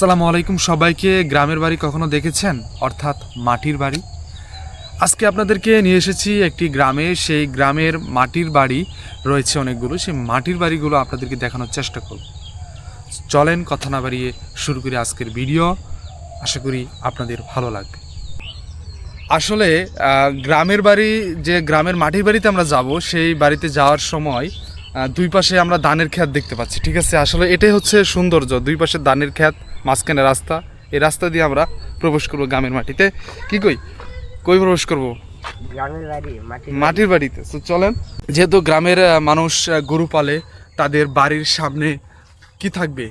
আসসালামু আলাইকুম সবাইকে। গ্রামের বাড়ি কখনো দেখেছেন, অর্থাৎ মাটির বাড়ি? আজকে আপনাদেরকে নিয়ে এসেছি একটি গ্রামে। সেই গ্রামের মাটির বাড়ি রয়েছে অনেকগুলো। সেই মাটির বাড়িগুলো আপনাদেরকে দেখানোর চেষ্টা করব। চলেন কথা না বাড়িয়ে শুরু করি আজকের ভিডিও। আশা করি আপনাদের ভালো লাগবে। আসলে গ্রামের বাড়ি, যে গ্রামের মাটির বাড়িতে আমরা যাব, সেই বাড়িতে যাওয়ার সময় দুই পাশে আমরা ধানের ক্ষেত দেখতে পাচ্ছি। ঠিক আছে, আসলে এটাই হচ্ছে সৌন্দর্য। দুই পাশে ধানের ক্ষেত, মাঝখানে রাস্তা। এই রাস্তা দিয়ে আমরা প্রবেশ করবো গ্রামের মাটিতে। কি কই কই প্রবেশ করবো? মাটির বাড়িতে। তো চলেন, যেহেতু গ্রামের মানুষ গরু পালে, তাদের বাড়ির সামনে কি থাকবে?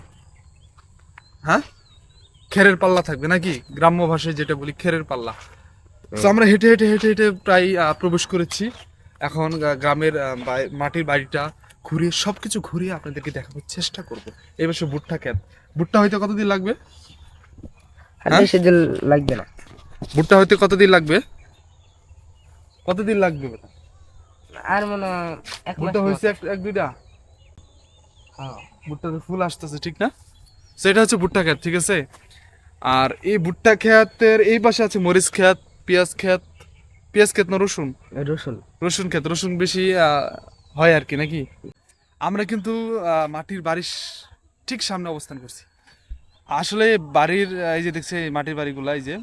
হ্যাঁ, খেরের পাল্লা থাকবে নাকি? গ্রাম্য ভাষায় যেটা বলি খেরের পাল্লা। তো আমরা হেঁটে হেঁটে হেঁটে হেঁটে প্রায় প্রবেশ করেছি। এখন গ্রামের মাটির বাড়িটা ঘুরিয়ে, সবকিছু ঘুরিয়ে আপনাদেরকে দেখানোর চেষ্টা করব। এই বছর ভুট্টা ক্ষেত। ভুট্টা হইতে কতদিন লাগবে? বেশি দিন লাগবে না। ভুট্টা হইতে কতদিন লাগবে? কতদিন লাগবে? আর মনে হয় এক মাস ভুট্টা হয়েছে এক দুইটা। ভুট্টাতে ফুল আসতেছে, ঠিক না? সেটা হচ্ছে ভুট্টা ক্ষেত, ঠিক আছে। আর এই ভুট্টা ক্ষেতের এই পাশে আছে মরিচ ক্ষেত, পেঁয়াজ ক্ষেত। পেঁয়াজ ক্ষেত না রসুন? রসুন। রসুন ক্ষেত। রসুন বেশি হয় আর কি, নাকি? আমরা কিন্তু মাটির বাড়ির ঠিক সামনে অবস্থান করছি। আসলে বাড়ির এই যে দেখছে মাটির বাড়িগুলো, এই যে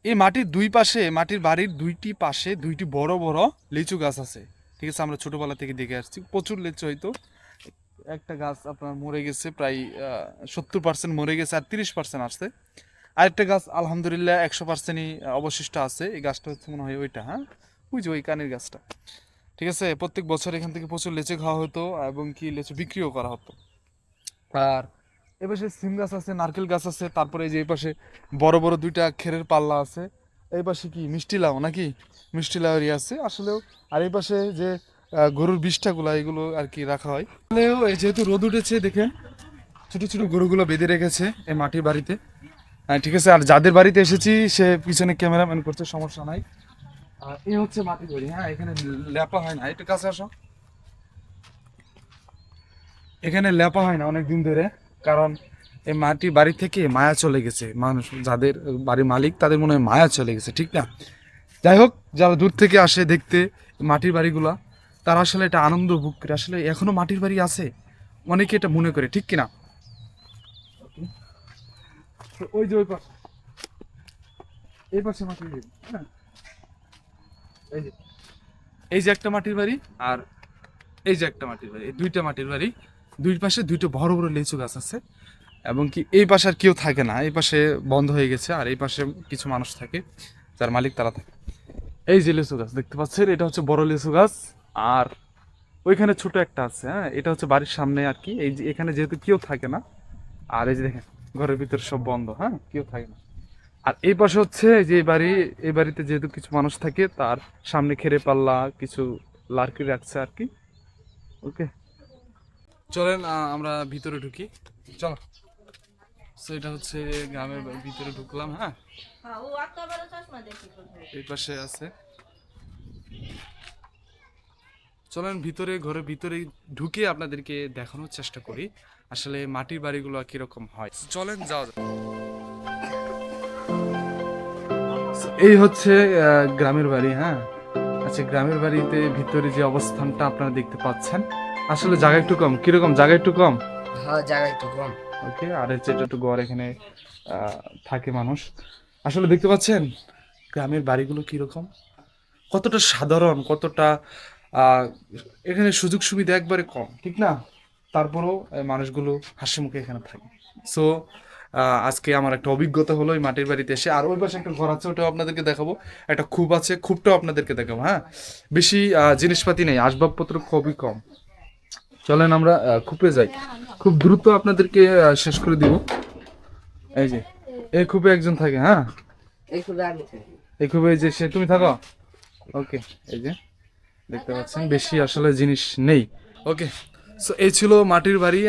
এই মাটির দুই পাশে, মাটির বাড়ির দুইটি পাশে দুইটি বড় বড় লিচু গাছ আছে। ঠিক আছে, আমরা ছোটবেলা থেকে দেখে আসছি। প্রচুর লিচু হয়তো। একটা গাছ আপনার মরে গেছে, প্রায় 70% মরে গেছে, আর 30% আসছে। আরেকটা গাছ আলহামদুলিল্লাহ 100%ই অবশিষ্ট আছে। এই গাছটা হচ্ছে মনে হয় ওইটা। হ্যাঁ, ওই যে ওই কানের গাছটা। ঠিক আছে, প্রত্যেক বছর এখান থেকে প্রচুর লিচু খাওয়া হতো এবং কি লিচু বিক্রিও করা হতো। আর এ পাশে সিম গাছ আছে, নারকেল গাছ আছে। তারপরে এই যে এই পাশে বড় বড় দুইটা খেরের পাল্লা আছে। এই পাশে কি মিষ্টি লাউ নাকি? মিষ্টি লাউ আছে আসলেও। আর এই পাশে যে গরুর বিষ্ঠাগুলা, এগুলো আর কি রাখা হয়। আসলেও এই যেহেতু রোদ উঠেছে, দেখেন ছোট ছোট গরুগুলো বেঁধে রেখেছে এই মাটির বাড়িতে। হ্যাঁ, ঠিক আছে। আর যাদের বাড়িতে এসেছি সে পিছনে ক্যামেরাম্যান করছে, সমস্যা নাই। আর এই হচ্ছে মাটির বাড়ি। হ্যাঁ, এখানে লেপা হয় না। একটু কাছে আসো। এখানে লেপা হয় না অনেক দিন ধরে, কারণ এই মাটি বাড়ি থেকে মায়া চলে গেছে। মানুষ, যাদের বাড়ির মালিক, তাদের মনে হয় মায়া চলে গেছে, ঠিক না? যাই হোক, যারা দূর থেকে আসে দেখতে মাটির বাড়িগুলা, তারা আসলে এটা আনন্দ ভোগ করে। আসলে এখনো মাটির বাড়ি আছে, অনেকে এটা মনে করে, ঠিক কিনা? ওই যে ওই পাশে, এই পাশে মাটির বাড়ি। হ্যাঁ, এই যে এই যে একটা মাটির বাড়ি, আর এই যে একটা মাটির বাড়ি। এই দুইটা মাটির বাড়ি, দুই পাশে দুইটা বড় বড় লিচু গাছ আছে। এবং কি এই পাশে আর কেউ থাকে না, এই পাশে বন্ধ হয়ে গেছে। আর এই পাশে কিছু মানুষ থাকে, যার মালিক তারা থাকে। এই যে লিচু গাছ দেখতে পাচ্ছেন, এটা হচ্ছে বড় লিচু গাছ। আর ওইখানে ছোট একটা আছে। হ্যাঁ, এটা হচ্ছে বাড়ির সামনে আর কি। এই যে এখানে যেহেতু কেউ থাকে না, আর এই যে দেখেন ঘরের ভিতরে সব বন্ধ। হ্যাঁ, কেউ থাকে না। আর এই পাশে হচ্ছে এই যে বাড়ি, এই বাড়িতে যেহেতু কিছু মানুষ থাকে, তার সামনে খেরে পাল্লা কিছু লার্কি রাখছে আর কি। ওকে, চলেন আমরা ভিতরে ঢুকি। চলো। সো এটা হচ্ছে গ্রামের ভিতরে ঢুকলাম। হ্যাঁ, এই পাশে আছে। চলেন ভিতরে, ঘরের ভিতরে ঢুকে আপনাদেরকে দেখানোর চেষ্টা করি আসলে মাটির বাড়িগুলো কিরকম হয়। চলেন যাওয়া যাক। এই হচ্ছে গ্রামের বাড়ি। হ্যাঁ, আচ্ছা, গ্রামের বাড়িতে ভিতরে যে অবস্থানটা আপনারা দেখতে পাচ্ছেন, আসলে জায়গা একটু কম। কিরকম? জায়গা একটু কম। হ্যাঁ, জায়গা একটু কম। ওকে, আর হচ্ছে এটা একটু ঘর, এখানে থাকে মানুষ। আসলে দেখতে পাচ্ছেন গ্রামের বাড়িগুলো কিরকম, কতটা সাধারণ, কতটা আহ, এখানে সুযোগ সুবিধা একবারে কম, ঠিক না? তারপরেও মানুষগুলো হাসি মুখে এখানে থাকে। সো আজকে আমার একটা অভিজ্ঞতা হলো এই মাটির বাড়িতে এসে। আর ওই পাশে একটা ঘর আছে, ওটাও আপনাদেরকে দেখাবো। একটা খুব আছে, খুবটাও আপনাদেরকে দেখাবো। হ্যাঁ, বেশি জিনিসপাতি নেই, আসবাবপত্র খুবই কম। চলেন আমরা খুপে যাই। খুব দ্রুত আপনাদেরকে শেষ করে দিব। এই যে এই খুপে একজন থাকে। হ্যাঁ, এই খুপে এই যে সে, তুমি থাকো। ওকে, এই যে দেখতে পাচ্ছেন বেশি আসলে জিনিস নেই। ওকে, সো এই ছিল মাটির বাড়ি।